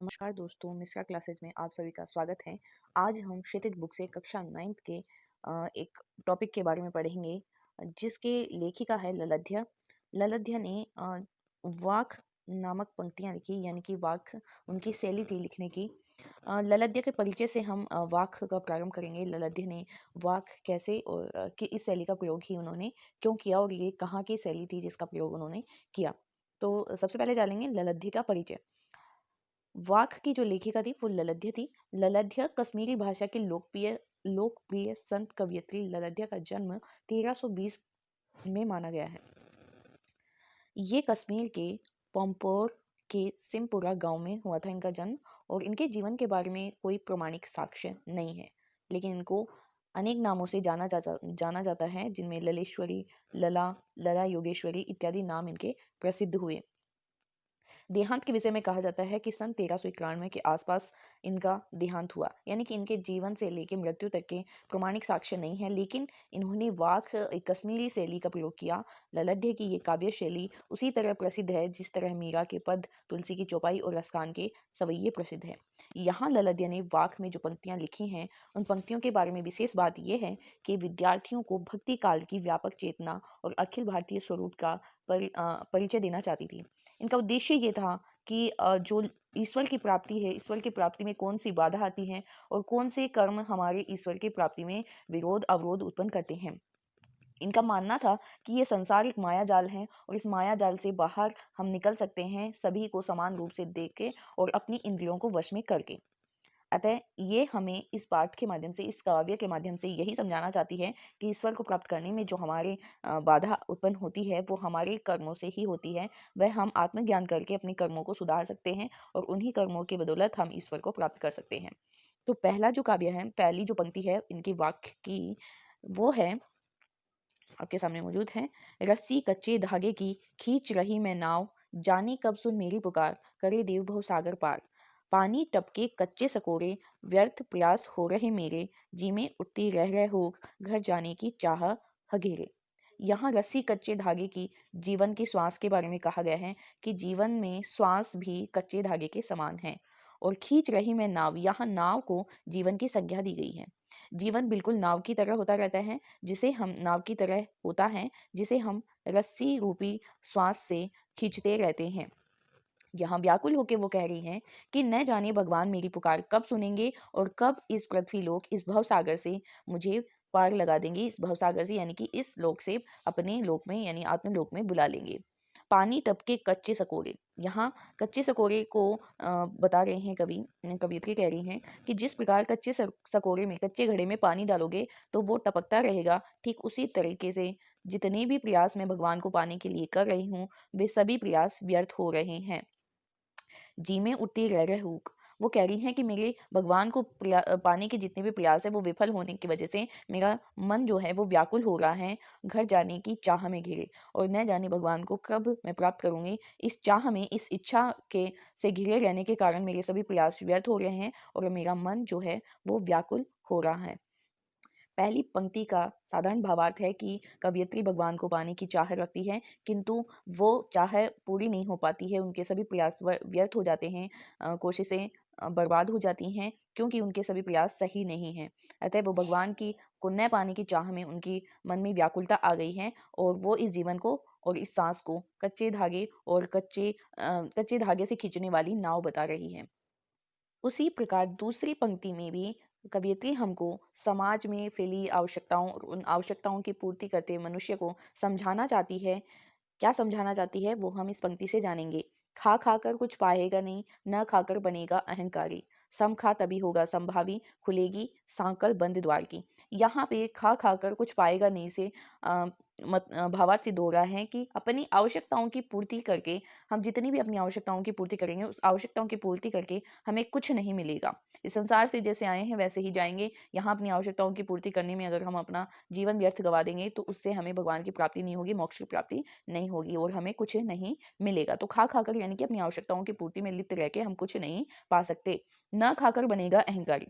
नमस्कार दोस्तों, मिश्रा क्लासेस में आप सभी का स्वागत है। आज हम क्षैतिज बुक से कक्षा 9th के एक टॉपिक के बारे में पढ़ेंगे, जिसके लेखिका है ललध्या। ललध्या ने वाक नामक पंक्तियां लिखी, यानी कि वाक उनकी शैली थी लिखने की। ललध्या के परिचय से हम वाक का प्रारंभ करेंगे। ललध्या ने वाक कैसे और कि इस शैली का प्रयोग ही उन्होंने क्यों किया और ये कहाँ की शैली थी जिसका प्रयोग उन्होंने किया। तो सबसे पहले जानेंगे ललध्या का परिचय। वाक की जो लेखिका थी वो ललध्या थी। ललध्या कश्मीरी भाषा की लोकप्रिय लोकप्रिय संत कवयित्री ललध्या का जन्म 1320 में माना गया है। ये कश्मीर के पंपोर के सिमपुरा गांव में हुआ था इनका जन्म, और इनके जीवन के बारे में कोई प्रमाणिक साक्ष्य नहीं है, लेकिन इनको अनेक नामों से जाना जाता है, जिनमें ललेश्वरी, लला, लला योगेश्वरी इत्यादि नाम इनके प्रसिद्ध हुए। देहांत के विषय में कहा जाता है कि सन 1391 के आसपास इनका देहांत हुआ, यानी कि इनके जीवन से लेकर मृत्यु तक के प्रमाणिक साक्ष्य नहीं है, लेकिन इन्होंने वाक एक कश्मीरी शैली का प्रयोग किया। ललध्या की ये काव्य शैली उसी तरह प्रसिद्ध है जिस तरह मीरा के पद, तुलसी की चौपाई और रसखान के सवैये प्रसिद्ध है। यहाँ ललध्या ने वाक में जो पंक्तियां लिखी हैं, उन पंक्तियों के बारे में विशेष बात यह है कि विद्यार्थियों को भक्ति काल की व्यापक चेतना और अखिल भारतीय स्वरूप का परिचय देना चाहती थी। इनका उद्देश्य ये था कि जो ईश्वर की प्राप्ति है, ईश्वर की प्राप्ति में कौन सी बाधा आती है और कौन से कर्म हमारे ईश्वर की प्राप्ति में विरोध अवरोध उत्पन्न करते हैं। इनका मानना था कि ये संसार एक माया जाल है और इस माया जाल से बाहर हम निकल सकते हैं सभी को समान रूप से देख के और अपनी इंद्रियों को वश में करके। अतः ये हमें इस पाठ के माध्यम से, इस काव्य के माध्यम से यही समझाना चाहती है कि ईश्वर को प्राप्त करने में जो हमारे बाधा उत्पन्न होती है वो हमारे कर्मों से ही होती है। वह हम आत्मज्ञान करके अपने कर्मों को सुधार सकते हैं और उन्हीं कर्मों की बदौलत हम ईश्वर को प्राप्त कर सकते हैं। तो पहला जो काव्य है, पहली जो पंक्ति है इनकी वाक्य की, वो है आपके सामने मौजूद है। रस्सी कच्चे धागे की खींच रही मैं नाव, जाने कब सुन मेरी पुकार, करे देव भव सागर पार। पानी टपके कच्चे सकोरे, व्यर्थ प्रयास हो रहे मेरे, जी में उठती रह रह होक, घर जाने की चाह हगेरे। यहाँ रस्सी कच्चे धागे की जीवन की श्वास के बारे में कहा गया है कि जीवन में श्वास भी कच्चे धागे के समान है। और खींच रही मैं नाव, यहाँ नाव को जीवन की संज्ञा दी गई है। जीवन बिल्कुल नाव की तरह होता रहता है, जिसे हम नाव की तरह होता है जिसे हम रस्सी रूपी श्वास से खींचते रहते हैं। यहाँ व्याकुल होके वो कह रही हैं कि न जाने भगवान मेरी पुकार कब सुनेंगे और कब इस पृथ्वी लोक, इस भव सागर से मुझे पार लगा देंगे, इस भव सागर से यानी कि इस लोक से अपने लोक में यानी आत्मलोक में बुला लेंगे। पानी टपके कच्चे सकोरे, यहाँ कच्चे सकोरे को बता रहे हैं कवियत्री कह रही हैं कि जिस प्रकार कच्चे सकोरे में, कच्चे घड़े में पानी डालोगे तो वो टपकता रहेगा, ठीक उसी तरीके से जितने भी प्रयास मैं भगवान को पाने के लिए कर रही हूँ, वे सभी प्रयास व्यर्थ हो रहे हैं। जी में उठती रह रहे हुक, वो कह रही हैं कि मेरे भगवान को पाने के जितने भी प्रयास है वो विफल होने की वजह से मेरा मन जो है वो व्याकुल हो रहा है, घर जाने की चाह में घिरे, और न जाने भगवान को कब मैं प्राप्त करूंगी। इस चाह में, इस इच्छा के से घिरे रहने के कारण मेरे सभी प्रयास व्यर्थ हो रहे हैं और मेरा मन जो है वो व्याकुल हो रहा है। पहली पंक्ति का साधारण भावार्थ है कि कवयित्री भगवान को पाने की चाह रखती है, किंतु वो चाह पूरी नहीं हो पाती है, उनके सभी प्रयास व्यर्थ हो जाते हैं, कोशिशें बर्बाद हो जाती हैं क्योंकि उनके सभी प्रयास सही नहीं हैं। अतः वो भगवान की को न पाने की चाह में उनकी मन में व्याकुलता आ गई है और वो इस जीवन को और इस सांस को कच्चे धागे और कच्चे धागे से खींचने वाली नाव बता रही है। उसी प्रकार दूसरी पंक्ति में भी कवियत्री हमको समाज में फैली आवश्यकताओं और उन आवश्यकताओं की पूर्ति करते मनुष्य को समझाना चाहती है। क्या समझाना चाहती है वो हम इस पंक्ति से जानेंगे। खा खाकर कुछ पाएगा नहीं, न खाकर बनेगा अहंकारी, सम खा तभी होगा संभावी, खुलेगी सांकल बंद द्वार की। यहाँ पे खा खाकर कुछ पाएगा नहीं से भावार्थ सिद्ध हो रहा है कि अपनी आवश्यकताओं की पूर्ति करके, हम जितनी भी अपनी आवश्यकताओं की पूर्ति करेंगे, उस आवश्यकताओं की पूर्ति करके हमें कुछ नहीं मिलेगा। इस संसार से जैसे आए हैं वैसे ही जाएंगे। यहाँ अपनी आवश्यकताओं की पूर्ति करने में अगर हम अपना जीवन व्यर्थ गवा देंगे तो उससे हमें भगवान की प्राप्ति नहीं होगी, मोक्ष की प्राप्ति नहीं होगी और हमें कुछ नहीं मिलेगा। तो खा खाकर यानी कि अपनी आवश्यकताओं की पूर्ति में लिप्त रह के हम कुछ नहीं पा सकते। न खाकर बनेगा अहंकारी।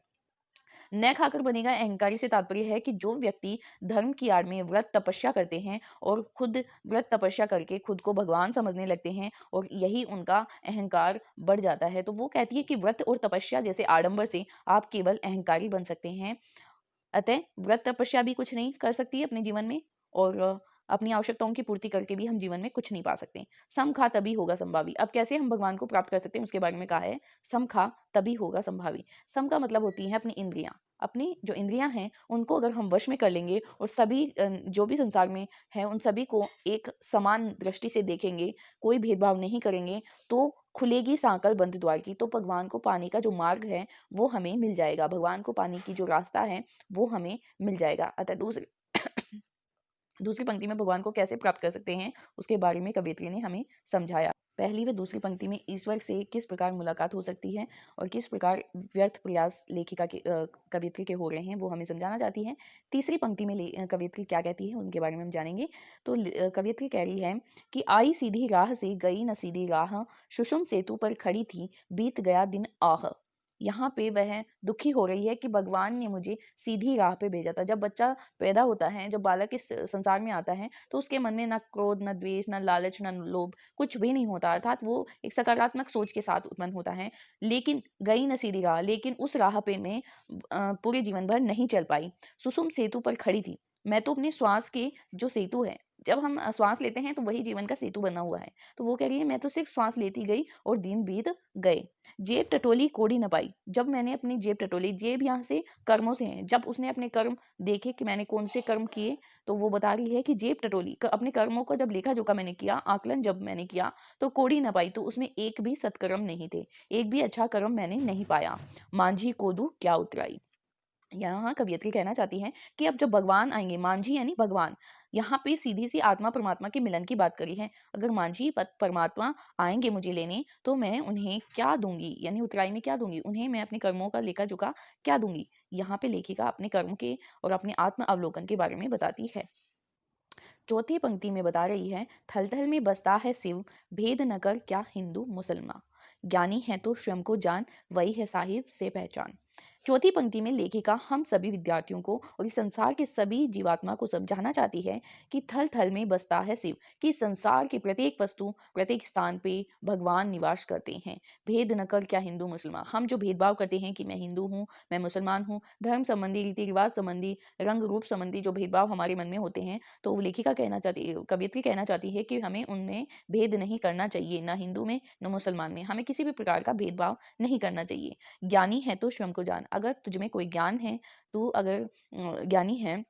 न खाकर बनेगा अहंकारी से तात्पर्य है कि जो व्यक्ति धर्म की आड़ में व्रत तपस्या करते हैं और खुद व्रत तपस्या करके खुद को भगवान समझने लगते हैं और यही उनका अहंकार बढ़ जाता है। तो वो कहती है कि व्रत और तपस्या जैसे आडंबर से आप केवल अहंकारी बन सकते हैं। अतः व्रत तपस्या भी कुछ नहीं कर सकती है अपने जीवन में, और अपनी आवश्यकताओं की पूर्ति करके भी हम जीवन में कुछ नहीं पा सकते। सम खा तभी होगा संभावी। अब कैसे हम भगवान को प्राप्त कर सकते हैं उसके बारे में कहा है, सम खा तभी होगा संभावी। सम का मतलब होती है अपनी इंद्रियां। अपनी जो इंद्रियां हैं उनको अगर हम वश में कर लेंगे और सभी जो भी संसार में है उन सभी को एक समान दृष्टि से देखेंगे, कोई भेदभाव नहीं करेंगे, तो खुलेगी सांकल बंद द्वार की। तो भगवान को पाने का जो मार्ग है वो हमें मिल जाएगा, भगवान को पाने की जो रास्ता है वो हमें मिल जाएगा। अतः दूसरी दूसरी पंक्ति में भगवान को कैसे प्राप्त कर सकते हैं उसके बारे में कवयित्री ने हमें समझाया। पहली व दूसरी पंक्ति में ईश्वर से किस प्रकार मुलाकात हो सकती है और किस प्रकार व्यर्थ प्रयास लेखिका के कवयित्री के हो रहे हैं वो हमें समझाना चाहती है। तीसरी पंक्ति में कवयित्री क्या कहती है उनके बारे में हम जानेंगे। तो कवयित्री कह रही है कि आई सीधी राह से गई न सीधी राह, सुषुम सेतु पर खड़ी थी बीत गया दिन आह। यहाँ पे वह दुखी हो रही है कि भगवान ने मुझे सीधी राह पे भेजा था। जब बच्चा पैदा होता है, जब बालक इस संसार में आता है, तो उसके मन में ना क्रोध, ना द्वेष, ना लालच, ना लोभ, कुछ भी नहीं होता। अर्थात वो एक सकारात्मक सोच के साथ उत्पन्न होता है। लेकिन गई न सीधी राह, लेकिन उस राह पे मैं पूरे जीवन भर नहीं चल पाई। सुसुम सेतु पर खड़ी थी। मैं तो अपने श्वास के जो सेतु है, जब हम श्वास लेते हैं तो वही जीवन का सेतु बना हुआ है। तो वो कह रही है मैं तो सिर्फ श्वास लेती गई और दिन बीत गए। जेब टटोली कोड़ी न पाई। जब मैंने अपनी जेब टटोली, जेब यहाँ से कर्मों से है। जब उसने अपने कर्म देखे कि मैंने कौन से कर्म किए, तो वो बता रही है कि जेब टटोली अपने कर्मों का जब लेखा जोखा मैंने किया, आकलन जब मैंने किया, तो कोड़ी न पाई। तो उसमें एक भी सत्कर्म नहीं थे, एक भी अच्छा कर्म मैंने नहीं पाया। मांझी कोदू क्या उतराई। यहाँ कवियत्री कहना चाहती है कि अब जब भगवान आएंगे, मांझी यानी भगवान, यहाँ पे सीधी सी आत्मा परमात्मा के मिलन की बात करी है। अगर मांझी परमात्मा आएंगे मुझे लेने, तो मैं उन्हें क्या दूंगी, यानी उतराई में क्या दूंगी उन्हें, मैं अपने कर्मों का लेखा जोखा क्या दूंगी। यहाँ पे लेखिका अपने कर्म के और अपने आत्म अवलोकन के बारे में बताती है। चौथी पंक्ति में बता रही है, थल थल में बसता है शिव, भेद न कर क्या हिंदू मुसलमान, ज्ञानी है तो स्वयं को जान, वही है साहिब से पहचान। चौथी पंक्ति में लेखिका हम सभी विद्यार्थियों को और इस संसार के सभी जीवात्मा को समझाना चाहती है कि थल थल में बसता है शिव, कि संसार के प्रत्येक वस्तु, प्रत्येक स्थान पे भगवान निवास करते हैं। भेद न कर क्या हिंदू मुसलमान, हम जो भेदभाव करते हैं कि मैं हिंदू हूँ, मैं मुसलमान हूँ, धर्म संबंधी, रीति रिवाज संबंधी, रंग रूप संबंधी जो भेदभाव हमारे मन में होते हैं, तो लेखिका कहना चाहती है, कवियत्री कहना चाहती है कि हमें उनमें भेद नहीं करना चाहिए, ना हिंदू में न मुसलमान में, हमें किसी भी प्रकार का भेदभाव नहीं करना चाहिए। ज्ञानी है तो स्वयं को जान, अगर तुझ में कोई ज्ञान है, तू अगर ज्ञानी है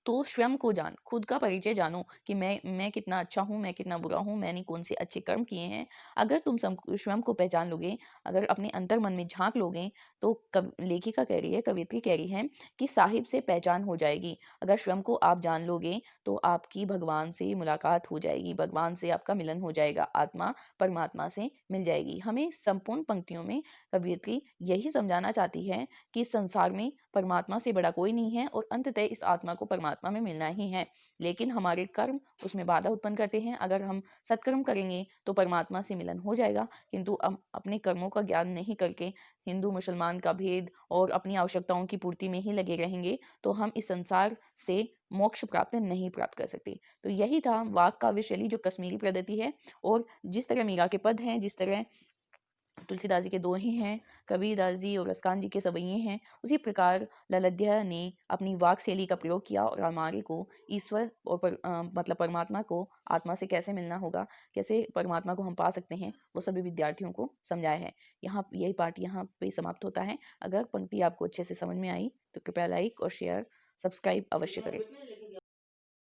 तो स्वयं को जान, खुद का परिचय जानो कि मैं कितना अच्छा हूँ, मैं कितना बुरा हूँ, मैंने कौन से अच्छे कर्म किए हैं। अगर तुम स्वयं को पहचान लोगे, अगर अपने अंतर मन में झांक लोगे, तो लेखिका कह रही है, कवियत्री कह रही है कि साहिब से पहचान हो जाएगी। अगर स्वयं को आप जान लोगे तो आपकी भगवान से मुलाकात हो जाएगी, भगवान से आपका मिलन हो जाएगा, आत्मा परमात्मा से मिल जाएगी। हमें संपूर्ण पंक्तियों में कवियत्री यही समझाना चाहती है कि संसार में परमात्मा से बड़ा कोई नहीं है और अंततः इस आत्मा को परमात्मा में मिलना ही है। लेकिन हमारे कर्म उसमें बाधा उत्पन्न करते हैं। अगर हम सत्कर्म करेंगे तो परमात्मा से मिलन हो जाएगा, किंतु हम अपने कर्मों का ज्ञान नहीं करके हिंदू मुसलमान का भेद और अपनी आवश्यकताओं की पूर्ति में ही लगे रहेंगे, तो हम इस संसार से मोक्ष प्राप्त नहीं प्राप्त कर सकते। तो यही था वाक काव्य शैली जो कश्मीरी पद्धति है, और जिस तरह मीरा के पद हैं, जिस तरह तुलसीदास जी के दोहे हैं, कबीरदास जी और रसकान जी के सवैये हैं, उसी प्रकार ललध्या ने अपनी वाक शैली का प्रयोग किया और हमारे को ईश्वर और मतलब परमात्मा को आत्मा से कैसे मिलना होगा, कैसे परमात्मा को हम पा सकते हैं, वो सभी विद्यार्थियों को समझाया है। यहाँ यही पाठ यहाँ पे समाप्त होता है। अगर पंक्ति आपको अच्छे से समझ में आई तो कृपया लाइक और शेयर, सब्सक्राइब अवश्य करें।